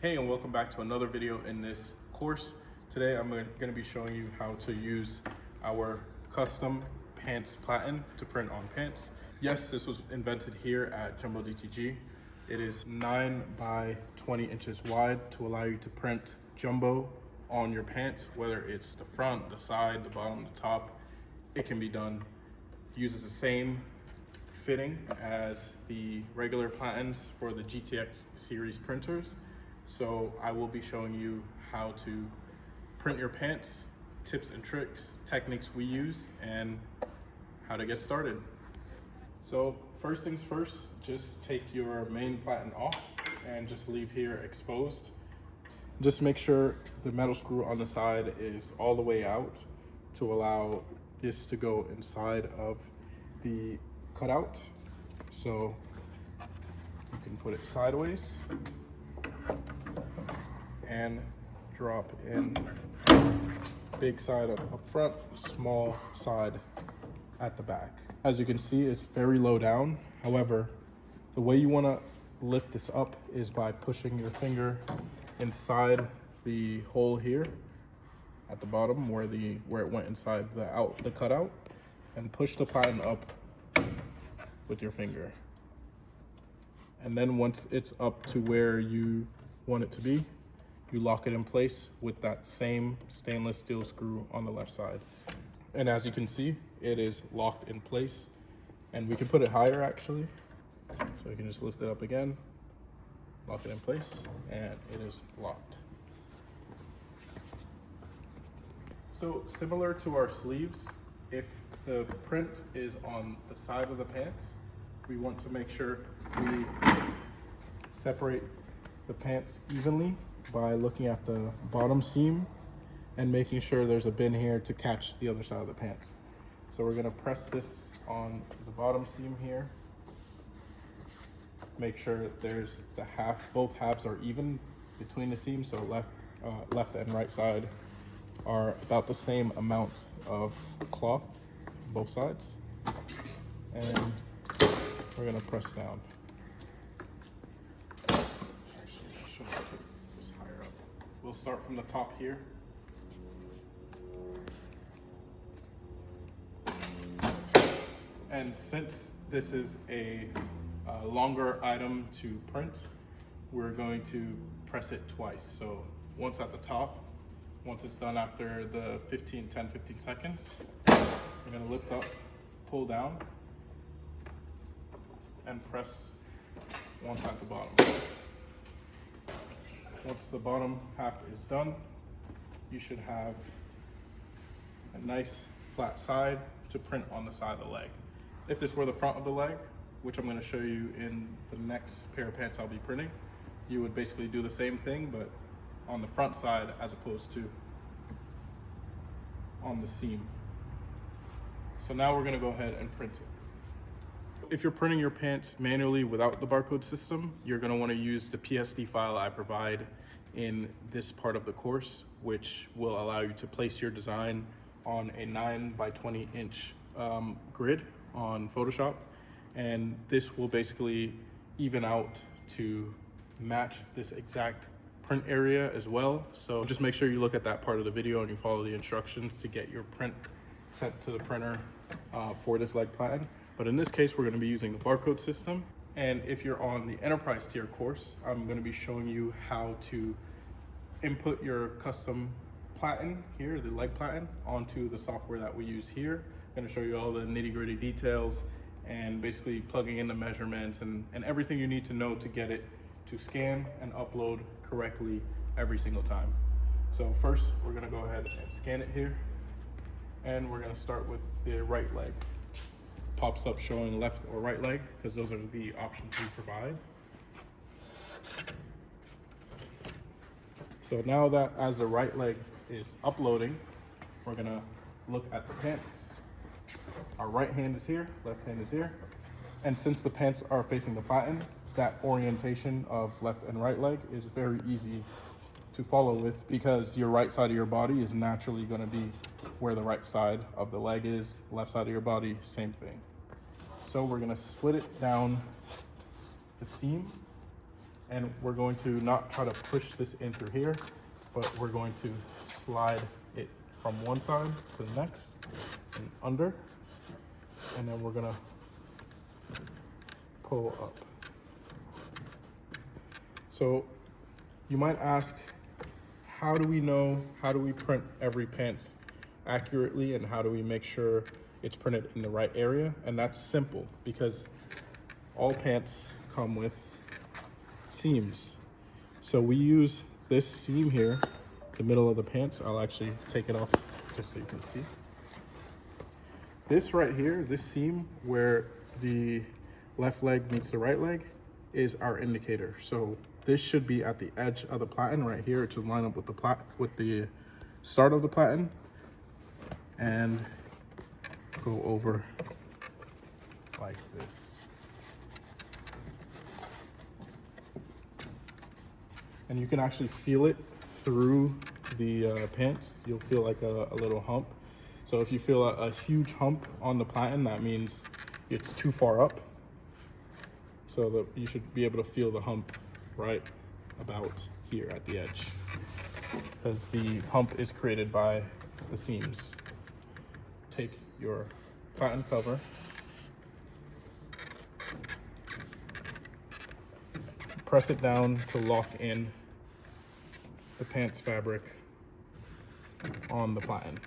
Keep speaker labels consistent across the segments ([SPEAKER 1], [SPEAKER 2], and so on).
[SPEAKER 1] Hey, and welcome back to another video in this course. Today I'm going to be showing you how to use our custom pants platen to print on pants. Yes, this was invented here at Jumbo DTG. It is 9 by 20 inches wide to allow you to print jumbo on your pants, whether it's the front, the side, the bottom, the top. It can be done. It uses the same fitting as the regular platens for the GTX series printers. So I will be showing you how to print your pants, tips and tricks, techniques we use, and how to get started. So first things first, just take your main platen off and just leave here exposed. Just make sure the metal screw on the side is all the way out to allow this to go inside of the cutout. So you can put it sideways and drop in big side up front, small side at the back. As you can see, it's very low down. However, the way you want to lift this up is by pushing your finger inside the hole here at the bottom where it went inside the cutout, and push the platen up with your finger. And then once it's up to where you want it to be, you lock it in place with that same stainless steel screw on the left side. And as you can see, it is locked in place. And we can put it higher actually. So you can just lift it up again, lock it in place, and it is locked. So similar to our sleeves, if the print is on the side of the pants, we want to make sure we separate the pants evenly by looking at the bottom seam and making sure there's a bin here to catch the other side of the pants. So we're gonna press this on the bottom seam here. Make sure that there's both halves are even between the seams, so left and right side are about the same amount of cloth, both sides. And we're gonna press down. We'll start from the top here. And since this is a longer item to print, we're going to press it twice. So once at the top, once it's done after the 10-15 seconds, we're gonna lift up, pull down, and press once at the bottom. Once the bottom half is done, you should have a nice flat side to print on the side of the leg. If this were the front of the leg, which I'm going to show you in the next pair of pants I'll be printing, you would basically do the same thing, but on the front side as opposed to on the seam. So now we're going to go ahead and print it. If you're printing your pants manually without the barcode system, you're going to want to use the PSD file I provide in this part of the course, which will allow you to place your design on a 9 by 20 inch grid on Photoshop. And this will basically even out to match this exact print area as well. So just make sure you look at that part of the video and you follow the instructions to get your print sent to the printer for this leg platen. But in this case, we're going to be using the barcode system. And if you're on the enterprise tier course, I'm going to be showing you how to input your custom platen here, the leg platen, onto the software that we use here. I'm going to show you all the nitty-gritty details and basically plugging in the measurements and everything you need to know to get it to scan and upload correctly every single time. So first, we're going to go ahead and scan it here. And we're going to start with the right leg. Pops up showing left or right leg because those are the options we provide. So now that as the right leg is uploading, we're gonna look at the pants. Our right hand is here, left hand is here. And since the pants are facing the platen, that orientation of left and right leg is very easy to follow with because your right side of your body is naturally gonna be where the right side of the leg is, left side of your body, same thing. So we're gonna split it down the seam And we're going to not try to push this in through here, but we're going to slide it from one side to the next and under, and then we're gonna pull up. So you might ask, how do we print every pants accurately, and how do we make sure it's printed in the right area? And that's simple, because all pants come with seams. So we use this seam here, the middle of the pants. I'll actually take it off just so you can see. This right here, this seam where the left leg meets the right leg, is our indicator. So this should be at the edge of the platen right here. It should line up with the start of the platen and go over like this. And you can actually feel it through the pants. You'll feel like a little hump. So if you feel a huge hump on the platen, that means it's too far up. So that you should be able to feel the hump right about here at the edge, because the hump is created by the seams. Take your platen cover, press it down to lock in the pants fabric on the platen.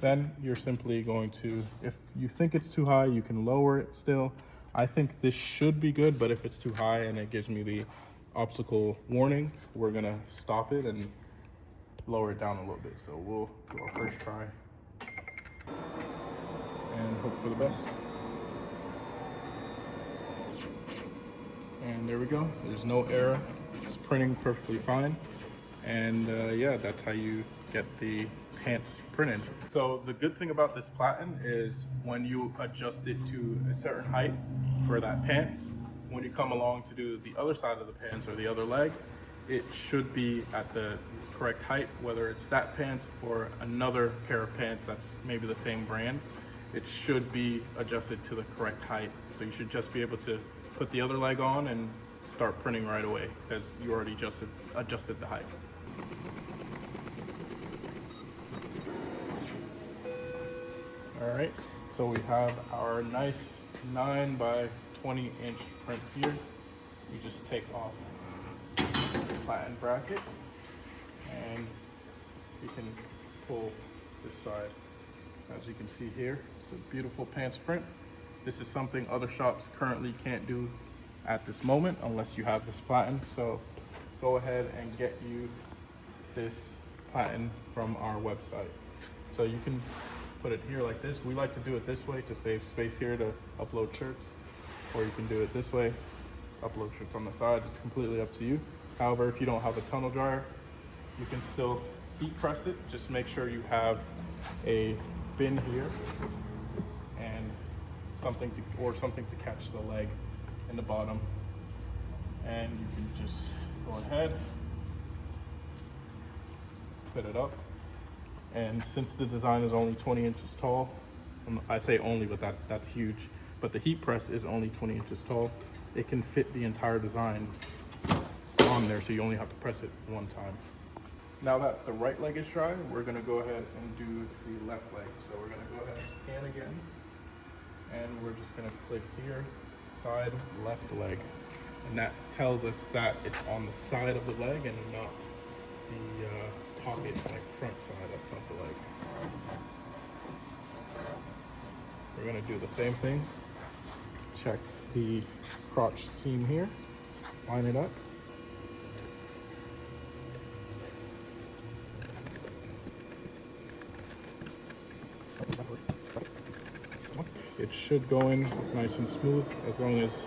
[SPEAKER 1] Then you're simply going to, if you think it's too high, you can lower it still. I think this should be good, but if it's too high and it gives me the obstacle warning, we're gonna stop it and lower it down a little bit. So we'll do our first try and hope for the best. And there we go. There's no error. It's printing perfectly fine. And yeah, that's how you get the pants printed. So the good thing about this platen is when you adjust it to a certain height for that pants, when you come along to do the other side of the pants or the other leg, it should be at the correct height, whether it's that pants or another pair of pants that's maybe the same brand. It should be adjusted to the correct height. So you should just be able to put the other leg on and start printing right away, because you already adjusted the height. All right, so we have our nice 9 by 20 inch print here. You just take off the platen bracket and you can pull this side. As you can see here, it's a beautiful pants print. This is something other shops currently can't do at this moment unless you have this platen. So go ahead and get you this platen from our website. So you can put it here like this. We like to do it this way to save space here to upload shirts, or you can do it this way, upload shirts on the side. It's completely up to you. However, if you don't have a tunnel dryer, you can still heat press it. Just make sure you have a bin here and something to catch the leg in the bottom, and you can just go ahead, put it up. And since the design is only 20 inches tall, I say only, but that's huge, but the heat press is only 20 inches tall, it can fit the entire design on there, so you only have to press it one time. Now that the right leg is dry, we're gonna go ahead and do the left leg. So we're gonna go ahead and scan again, and we're just gonna click here, side left leg. And that tells us that it's on the side of the leg and not the pocket, like front side of the leg. We're gonna do the same thing. Check the crotch seam here, line it up. It should go in nice and smooth as long as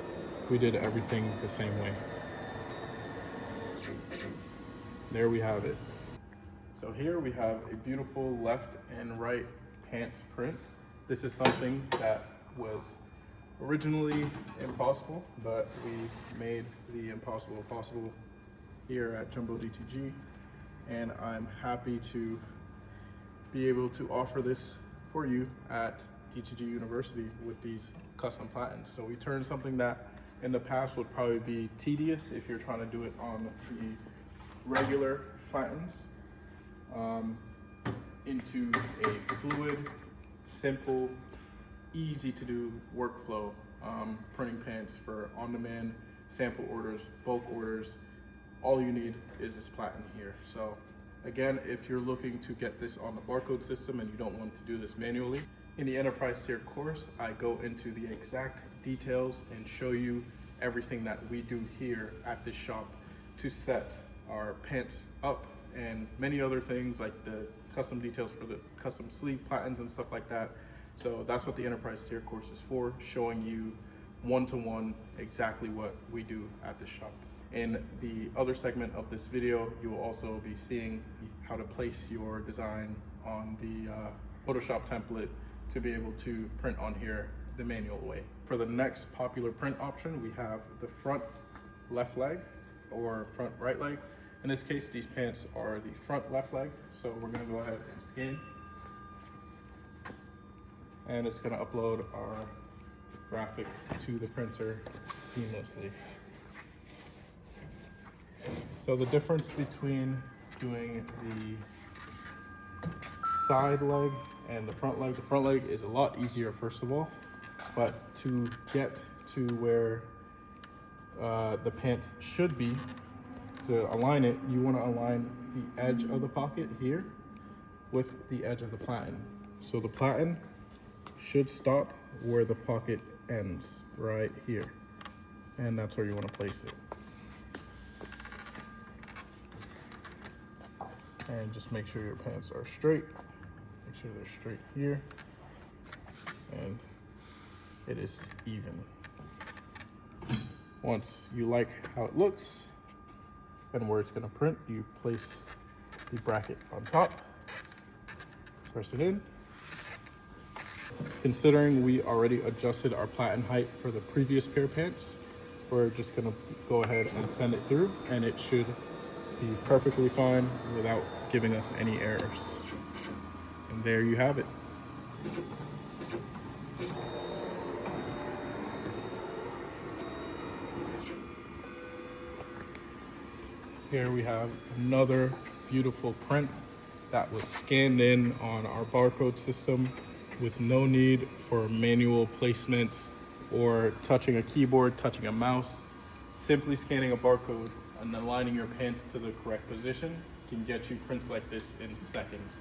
[SPEAKER 1] we did everything the same way. There we have it. So here we have a beautiful left and right pants print. This is something that was originally impossible, but we made the impossible possible here at Jumbo DTG, and I'm happy to be able to offer this for you at DTG University with these custom platens. So we turned something that in the past would probably be tedious if you're trying to do it on the regular Platens, into a fluid, simple, easy to do workflow, printing pants for on-demand, sample orders, bulk orders. All you need is this Platen here. So again, if you're looking to get this on the Barcode system and you don't want to do this manually, in the enterprise tier course, I go into the exact details and show you everything that we do here at this shop to set our pants up, and many other things like the custom details for the custom sleeve Platens and stuff like that. So that's what the enterprise tier course is for, showing you one-to-one exactly what we do at this shop. In the other segment of this video, you will also be seeing how to place your design on the Photoshop template to be able to print on here the manual way. For the next popular print option, we have the front left leg or front right leg. In this case, these pants are the front left leg. So we're gonna go ahead and scan. And it's gonna upload our graphic to the printer seamlessly. So the difference between doing the side leg and the front leg is a lot easier, first of all, but to get to where the pant should be, to align it, you want to align the edge of the pocket here with the edge of the Platen. So the Platen should stop where the pocket ends, right here. And that's where you want to place it. And just make sure your pants are straight. Make sure they're straight here. And it is even. Once you like how it looks and where it's gonna print, you place the bracket on top, press it in. Considering we already adjusted our Platen height for the previous pair of pants, we're just gonna go ahead and send it through, and it should be perfectly fine without giving us any errors. And there you have it. Here we have another beautiful print that was scanned in on our barcode system with no need for manual placements or touching a keyboard, touching a mouse. Simply scanning a barcode and aligning your pants to the correct position can get you prints like this in seconds.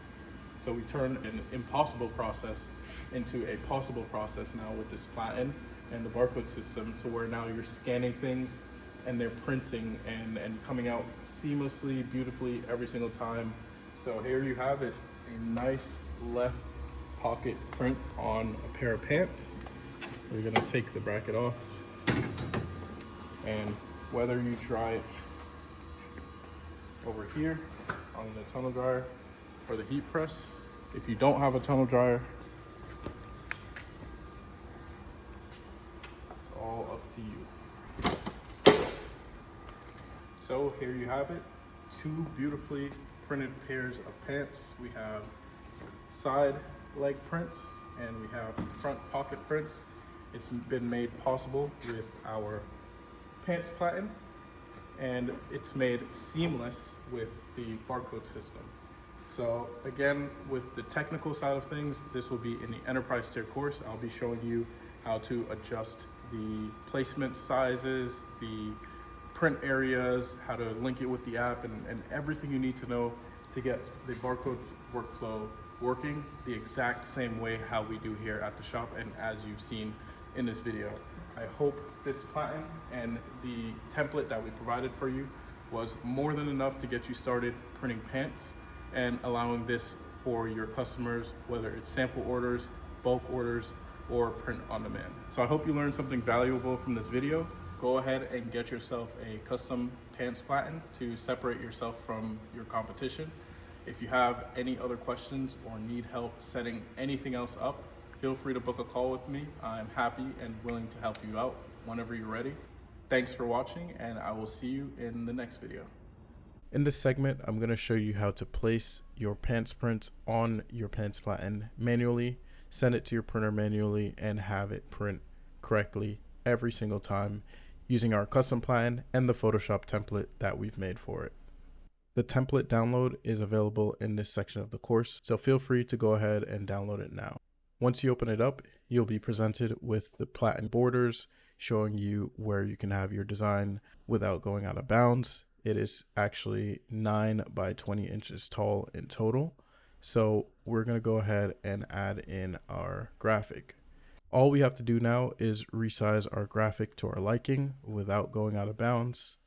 [SPEAKER 1] So we turn an impossible process into a possible process now with this Platen and the barcode system, to where now you're scanning things and they're printing and coming out seamlessly, beautifully every single time. So here you have it, a nice left pocket print on a pair of pants. We're gonna take the bracket off, and whether you try it over here on the tunnel dryer or the heat press, if you don't have a tunnel dryer, it's all up to you. So here you have it, two beautifully printed pairs of pants. We have side leg prints and we have front pocket prints. It's been made possible with our pants Platen, and it's made seamless with the barcode system. So again, with the technical side of things, this will be in the enterprise tier course. I'll be showing you how to adjust the placement sizes, the print areas, how to link it with the app, and everything you need to know to get the barcode workflow working the exact same way how we do here at the shop and as you've seen in this video. I hope this Platen and the template that we provided for you was more than enough to get you started printing pants and allowing this for your customers, whether it's sample orders, bulk orders, or print on demand. So I hope you learned something valuable from this video. Go ahead and get yourself a custom pants Platen to separate yourself from your competition. If you have any other questions or need help setting anything else up, feel free to book a call with me. I'm happy and willing to help you out whenever you're ready. Thanks for watching, and I will see you in the next video. In this segment, I'm going to show you how to place your pants prints on your pants Platen manually, send it to your printer manually, and have it print correctly every single time using our custom plan and the Photoshop template that we've made for it. The template download is available in this section of the course, so feel free to go ahead and download it now. Once you open it up, you'll be presented with the Platen borders showing you where you can have your design without going out of bounds. It is actually 9 by 20 inches tall in total. So we're going to go ahead and add in our graphic. All we have to do now is resize our graphic to our liking without going out of bounds.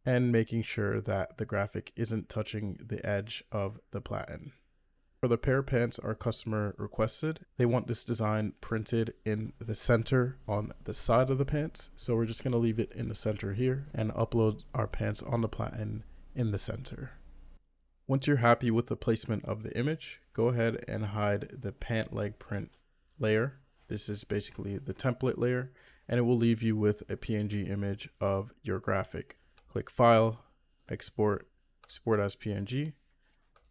[SPEAKER 1] And making sure that the graphic isn't touching the edge of the platen. For the pair of pants our customer requested, they want this design printed in the center on the side of the pants. So we're just going to leave it in the center here and upload our pants on the platen in the center. Once you're happy with the placement of the image, go ahead and hide the pant leg print layer. This is basically the template layer, and it will leave you with a PNG image of your graphic. Click File, Export, Export as PNG,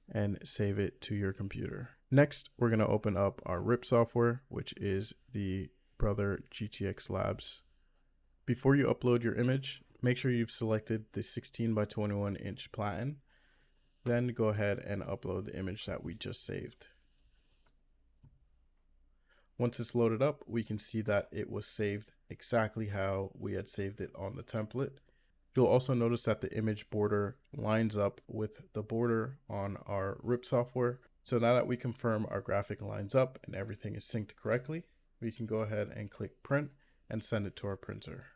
[SPEAKER 1] and save it to your computer. Next, we're going to open up our RIP software, which is the Brother GTX Labs. Before you upload your image, make sure you've selected the 16 by 21 inch platen. Then go ahead and upload the image that we just saved. Once it's loaded up, we can see that it was saved exactly how we had saved it on the template. You'll also notice that the image border lines up with the border on our RIP software. So now that we confirm our graphic lines up and everything is synced correctly, we can go ahead and click print and send it to our printer.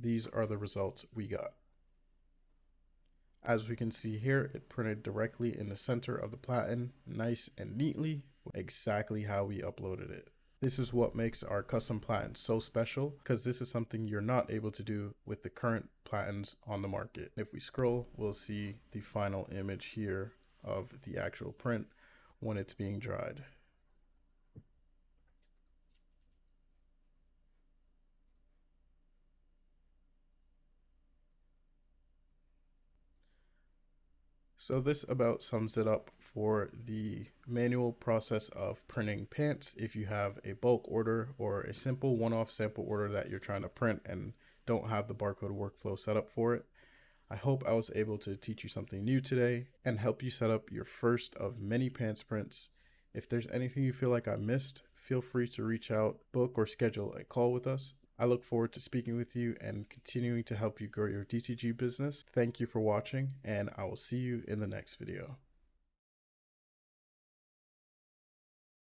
[SPEAKER 1] These are the results we got. As we can see here, it printed directly in the center of the platen, nice and neatly, exactly how we uploaded it. This is what makes our custom platen so special, because this is something you're not able to do with the current platens on the market. If we scroll, we'll see the final image here of the actual print when it's being dried. So this about sums it up for the manual process of printing pants. If you have a bulk order or a simple one-off sample order that you're trying to print and don't have the barcode workflow set up for it, I hope I was able to teach you something new today and help you set up your first of many pants prints. If there's anything you feel like I missed, feel free to reach out, book or schedule a call with us. I look forward to speaking with you and continuing to help you grow your DTG business. Thank you for watching, and I will see you in the next video.